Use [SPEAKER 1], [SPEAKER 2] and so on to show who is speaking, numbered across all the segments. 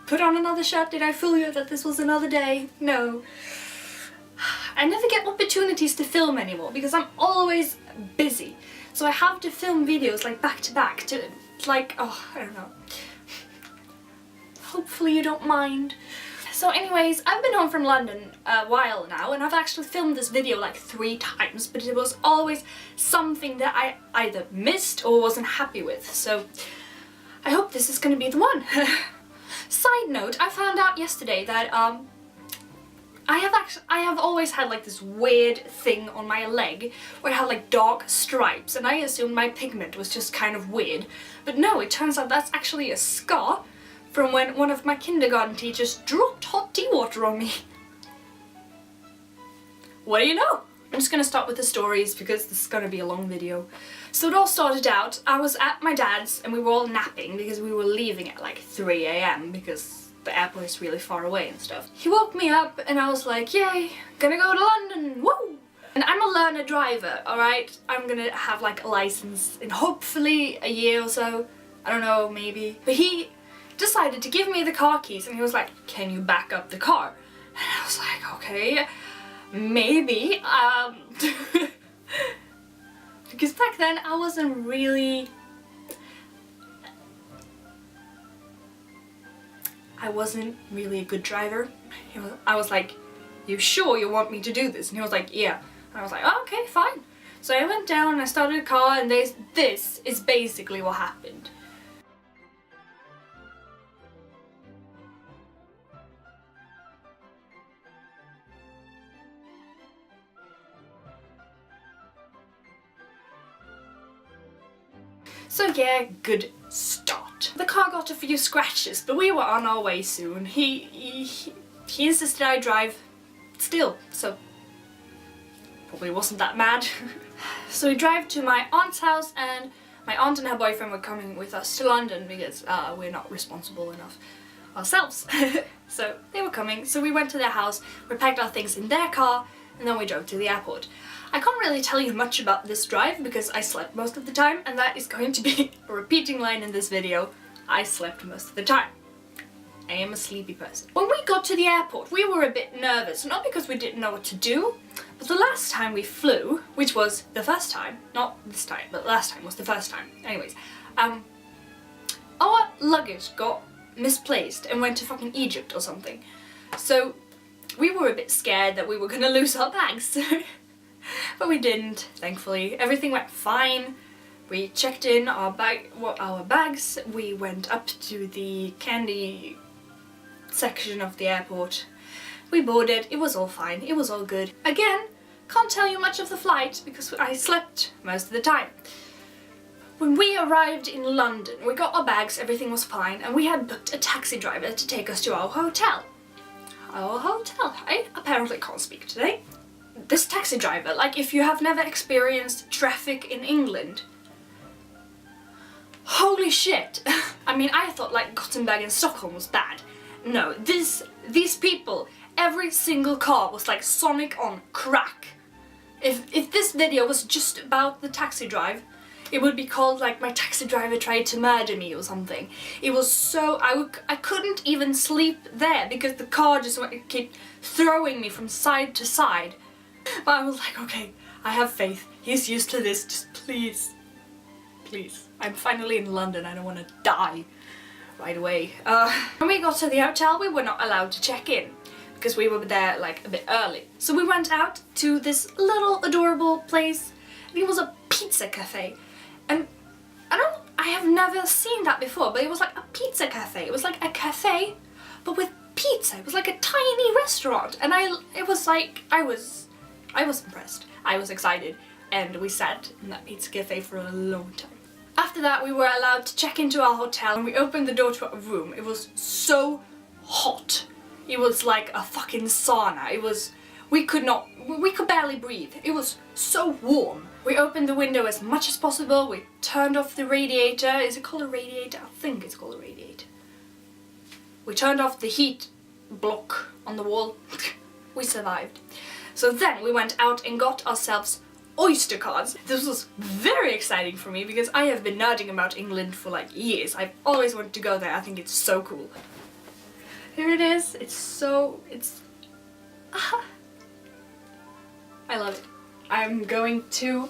[SPEAKER 1] put on another shirt? Did I fool you that this was another day? No. I never get opportunities to film anymore because I'm always busy. So I have to film videos like back to back to like, oh, I don't know. Hopefully you don't mind. So anyways, I've been home from London a while now and I've actually filmed this video like 3 times, but it was always something that I either missed or wasn't happy with. So I hope this is gonna be the one. Side note, I found out yesterday that I have always had like this weird thing on my leg where I had like dark stripes, and I assumed my pigment was just kind of weird. But no, it turns out that's actually a scar from when one of my kindergarten teachers dropped hot tea water on me. What do you know? I'm just gonna start with the stories because this is gonna be a long video. So it all started out, I was at my dad's and we were all napping because we were leaving at like 3 AM because the airport is really far away and stuff. He woke me up and I was like, yay, gonna go to London, woo! And I'm a learner driver, alright? I'm gonna have like a license in hopefully a year or so. I don't know, maybe. But he decided to give me the car keys and he was like, can you back up the car? And I was like, okay, maybe. Because back then I wasn't really... a good driver. I was like, you sure you want me to do this? And he was like, yeah. And I was like, oh, okay, fine. So I went down and I started a car and this is basically what happened. So yeah, good start. The car got a few scratches, but we were on our way soon. He insisted I drive still, so probably wasn't that mad. So we drive to my aunt's house, and my aunt and her boyfriend were coming with us to London because we're not responsible enough ourselves. So they were coming, so we went to their house, we packed our things in their car, and then we drove to the airport. I can't really tell you much about this drive because I slept most of the time, and that is going to be a repeating line in this video. I slept most of the time. I am a sleepy person. When we got to the airport, we were a bit nervous, not because we didn't know what to do, but the last time we flew, which was the first time, not this time, but last time was the first time. Anyways, our luggage got misplaced and went to fucking Egypt or something. So we were a bit scared that we were gonna lose our bags. But we didn't, thankfully. Everything went fine. We checked in our bags, we went up to the candy section of the airport. We boarded, it was all fine, it was all good. Again, can't tell you much of the flight because I slept most of the time. When we arrived in London, we got our bags, everything was fine, and we had booked a taxi driver to take us to our hotel. I apparently can't speak today. This taxi driver, like if you have never experienced traffic in England, holy shit. I mean, I thought like Gothenburg and Stockholm was bad. No, these people, every single car was like Sonic on crack. If this video was just about the taxi drive, it would be called like my taxi driver tried to murder me or something. It was so, I couldn't even sleep there because the car just kept throwing me from side to side. But I was like, okay, I have faith. He's used to this, just please. Please. I'm finally in London, I don't want to die right away. When we got to the hotel, we were not allowed to check in because we were there like a bit early. So we went out to this little adorable place. It was a pizza cafe. And I have never seen that before, but it was like a pizza cafe. It was like a cafe, but with pizza. It was like a tiny restaurant. And I was impressed. I was excited. And we sat in that pizza cafe for a long time. After that, we were allowed to check into our hotel and we opened the door to our room. It was so hot. It was like a fucking sauna. We could barely breathe. It was so warm. We opened the window as much as possible. We turned off the radiator. Is it called a radiator? I think it's called a radiator. We turned off the heat block on the wall. We survived. So then we went out and got ourselves Oyster cards. This was very exciting for me because I have been nerding about England for like years. I've always wanted to go there. I think it's so cool. here it is. I love it. I'm going to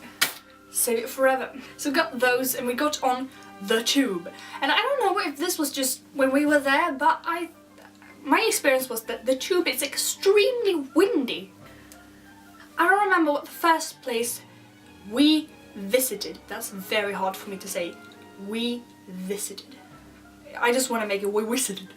[SPEAKER 1] save it forever. So we got those and we got on the tube. And I don't know if this was just when we were there, but my experience was that the tube is extremely windy. I don't remember what the first place we visited. That's very hard for me to say. We visited. I just want to make it we visited.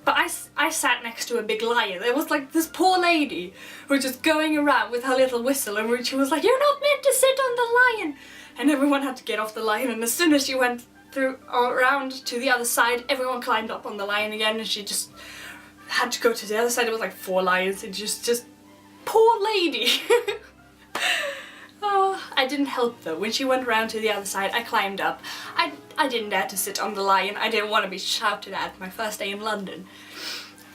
[SPEAKER 1] But I sat next to a big lion. There was like this poor lady who was just going around with her little whistle, and she was like, "You're not meant to sit on the lion!" And everyone had to get off the lion, and as soon as she went through around to the other side, everyone climbed up on the lion again, and she just had to go to the other side. It was like 4 lions, and just poor lady. Oh, I didn't help though. When she went around to the other side, I climbed up. I didn't dare to sit on the lion. I didn't want to be shouted at my first day in London.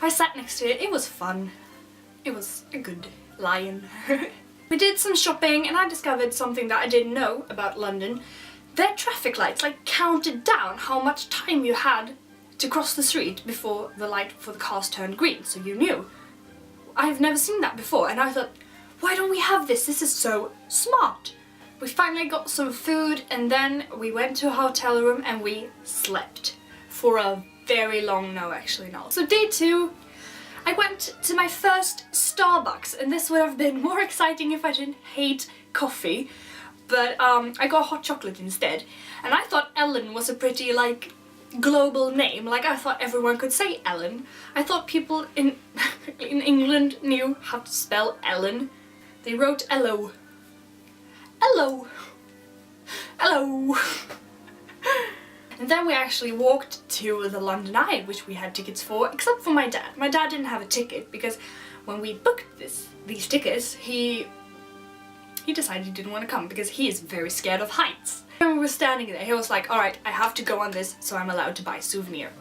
[SPEAKER 1] I sat next to it. It was fun. It was a good lion. We did some shopping and I discovered something that I didn't know about London. Their traffic lights like counted down how much time you had to cross the street before the light for the cars turned green, so you knew. I've never seen that before, and I thought, why don't we have this? This is so smart. We finally got some food and then we went to a hotel room and we slept for a very long, no actually no. So day 2, I went to my first Starbucks, and this would have been more exciting if I didn't hate coffee, but I got hot chocolate instead. And I thought Ellen was a pretty like global name, like I thought everyone could say Ellen. I thought people in England knew how to spell Ellen. They wrote Hello. Hello. Hello. And then we actually walked to the London Eye, which we had tickets for, except for my dad. My dad didn't have a ticket because when we booked these tickets, he decided he didn't want to come because he is very scared of heights. When we were standing there, he was like, "Alright, I have to go on this, so I'm allowed to buy a souvenir."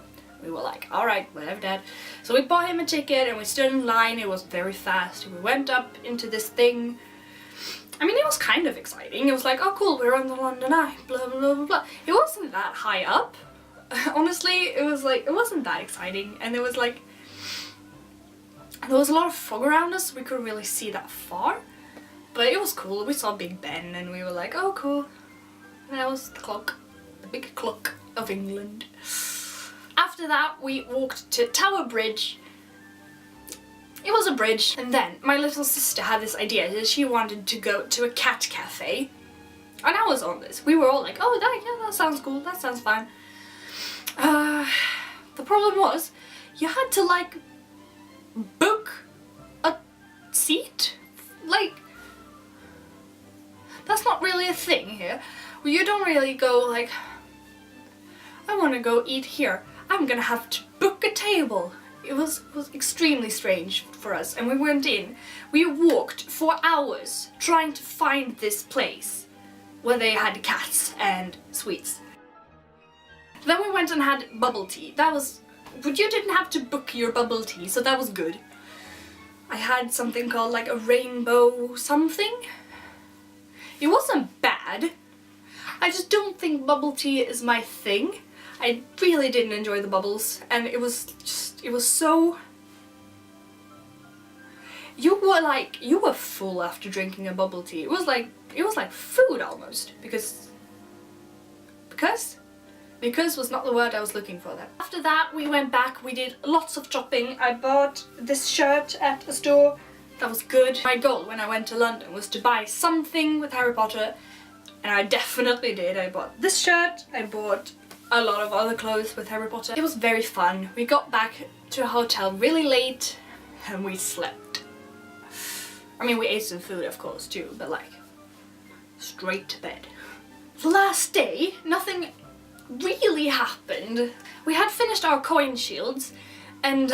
[SPEAKER 1] We were like, "Alright, whatever, Dad." So we bought him a ticket and we stood in line. It was very fast. We went up into this thing. I mean, it was kind of exciting. It was like, oh cool, we're on the London Eye, blah blah blah blah. It wasn't that high up. Honestly, it was like, it wasn't that exciting, and there was a lot of fog around us, so we couldn't really see that far. But it was cool. We saw Big Ben and we were like, oh cool. And that was the clock, the big clock of England. After that, we walked to Tower Bridge. It was a bridge, and then my little sister had this idea that she wanted to go to a cat cafe, and I was on this. We were all like, "Oh, that sounds cool. That sounds fine." The problem was, you had to like book a seat. Like, that's not really a thing here. You don't really go like, "I want to go eat here. I'm gonna have to book a table." It was extremely strange for us, and we went in. We walked for hours trying to find this place where they had cats and sweets. Then we went and had bubble tea. But you didn't have to book your bubble tea, so that was good. I had something called like a rainbow something. It wasn't bad. I just don't think bubble tea is my thing. I really didn't enjoy the bubbles, and it was so... You were full after drinking a bubble tea. It was like food almost, because was not the word I was looking for there. After that, we went back, we did lots of shopping. I bought this shirt at a store. That was good. My goal when I went to London was to buy something with Harry Potter, and I definitely did. I bought this shirt, I bought a lot of other clothes with Harry Potter. It was very fun. We got back to a hotel really late and we slept. I mean, we ate some food of course too, but like, straight to bed. The last day, nothing really happened. We had finished our coin shields and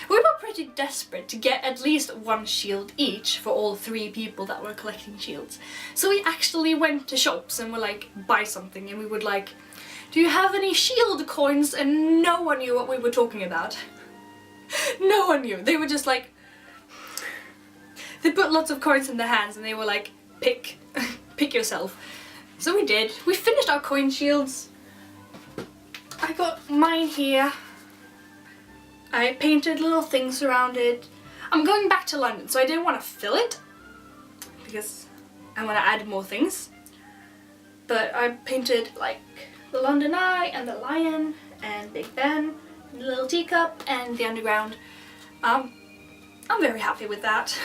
[SPEAKER 1] we were pretty desperate to get at least 1 shield each for all 3 people that were collecting shields. So we actually went to shops and were like, buy something, and we would like, "Do you have any shield coins?" And no one knew what we were talking about. No one knew. They were just like... They put lots of coins in their hands and they were like, pick yourself. So we did. We finished our coin shields. I got mine here. I painted little things around it. I'm going back to London, so I didn't want to fill it because I want to add more things. But I painted like the London Eye and the Lion and Big Ben, the little teacup and the Underground. I'm very happy with that.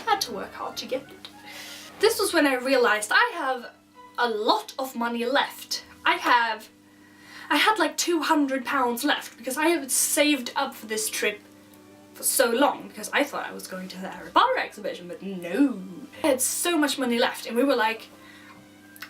[SPEAKER 1] I had to work hard to get it. This was when I realized I have a lot of money left. I had like £200 left because I had saved up for this trip for so long because I thought I was going to the Harry Potter exhibition, but no. I had so much money left and we were like,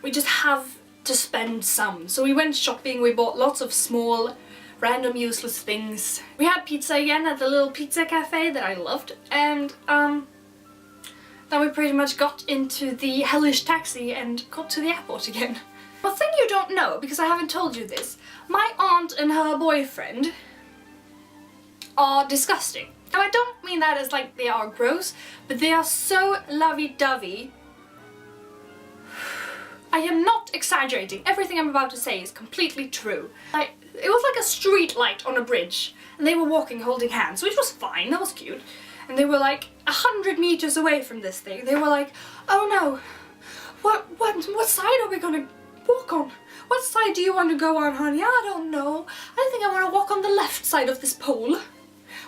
[SPEAKER 1] we just have to spend some. So we went shopping, we bought lots of small, random useless things. We had pizza again at the little pizza cafe that I loved, and then we pretty much got into the hellish taxi and got to the airport again. One thing you don't know, because I haven't told you this, my aunt and her boyfriend are disgusting. Now I don't mean that as like they are gross, but they are so lovey-dovey. I am not exaggerating. Everything I'm about to say is completely true. Like, it was like a street light on a bridge, and they were walking holding hands, which was fine, that was cute. And they were like 100 meters away from this thing. They were like, oh no, what side are we gonna walk on? What side do you want to go on, honey? I don't know. I think I want to walk on the left side of this pole.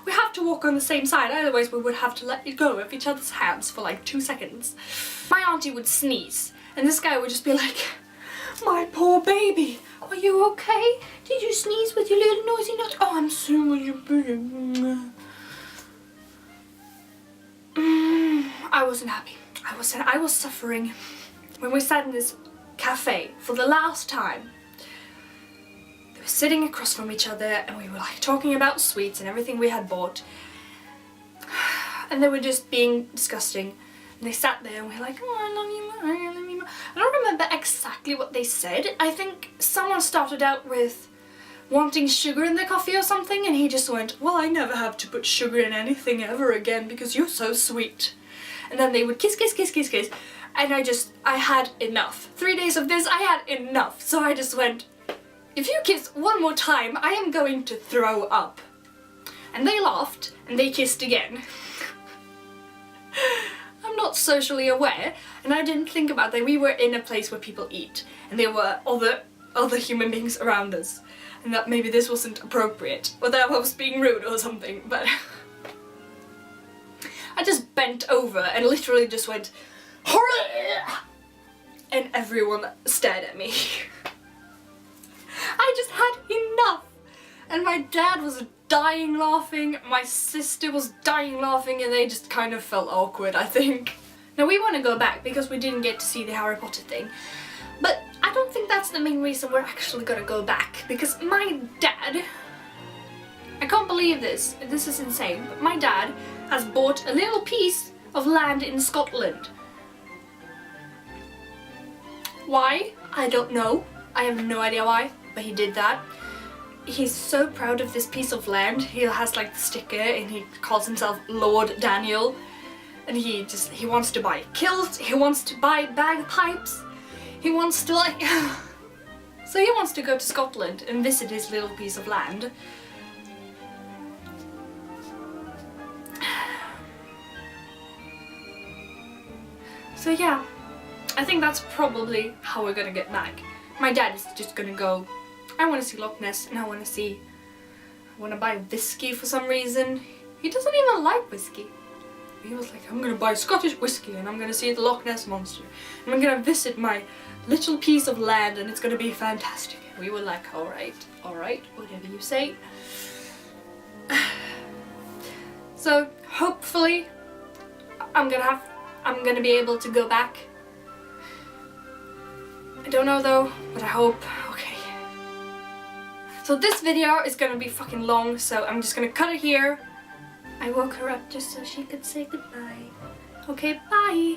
[SPEAKER 1] We have to walk on the same side, otherwise we would have to let go of each other's hands for like 2 seconds. My auntie would sneeze, and this guy would just be like, my poor baby, are you okay? Did you sneeze with your little noisy nose? Oh, I'm sorry, you big. I wasn't happy. I was suffering. When we sat in this cafe for the last time, they were sitting across from each other and we were like talking about sweets and everything we had bought. And they were just being disgusting. And they sat there and we were like, oh, I love you more, I love you more. I don't remember exactly what they said. I think someone started out with wanting sugar in the coffee or something, and he just went, well, I never have to put sugar in anything ever again because you're so sweet. And then they would kiss, kiss, kiss, kiss, kiss. And I had enough. 3 days of this, I had enough. So I just went, if you kiss one more time, I am going to throw up. And they laughed, and they kissed again. I'm not socially aware, and I didn't think about that. We were in a place where people eat, and there were other human beings around us. And that maybe this wasn't appropriate, or that I was being rude or something, but I just bent over and literally just went, and everyone stared at me. I just had enough, and my dad was dying laughing, my sister was dying laughing, and they just kind of felt awkward, I think. Now we want to go back because we didn't get to see the Harry Potter thing, but I don't think that's the main reason we're actually gonna go back, because my dad, I can't believe this is insane, but my dad has bought a little piece of land in Scotland. Why? I don't know. I have no idea why, but he did that. He's so proud of this piece of land. He has like the sticker and he calls himself Lord Daniel, and he wants to buy a kilt, he wants to buy bagpipes. He wants to like... So he wants to go to Scotland and visit his little piece of land. So yeah, I think that's probably how we're gonna get back. My dad is just gonna go, I want to see Loch Ness and I want to buy whiskey for some reason. He doesn't even like whiskey. He was like, I'm gonna buy Scottish whiskey and I'm gonna see the Loch Ness monster and I'm gonna visit my little piece of land and it's gonna be fantastic. And we were like, alright, whatever you say. So hopefully I'm gonna be able to go back. I don't know though, but I hope. Okay. So this video is gonna be fucking long, so I'm just gonna cut it here. I woke her up just so she could say goodbye. Okay, bye!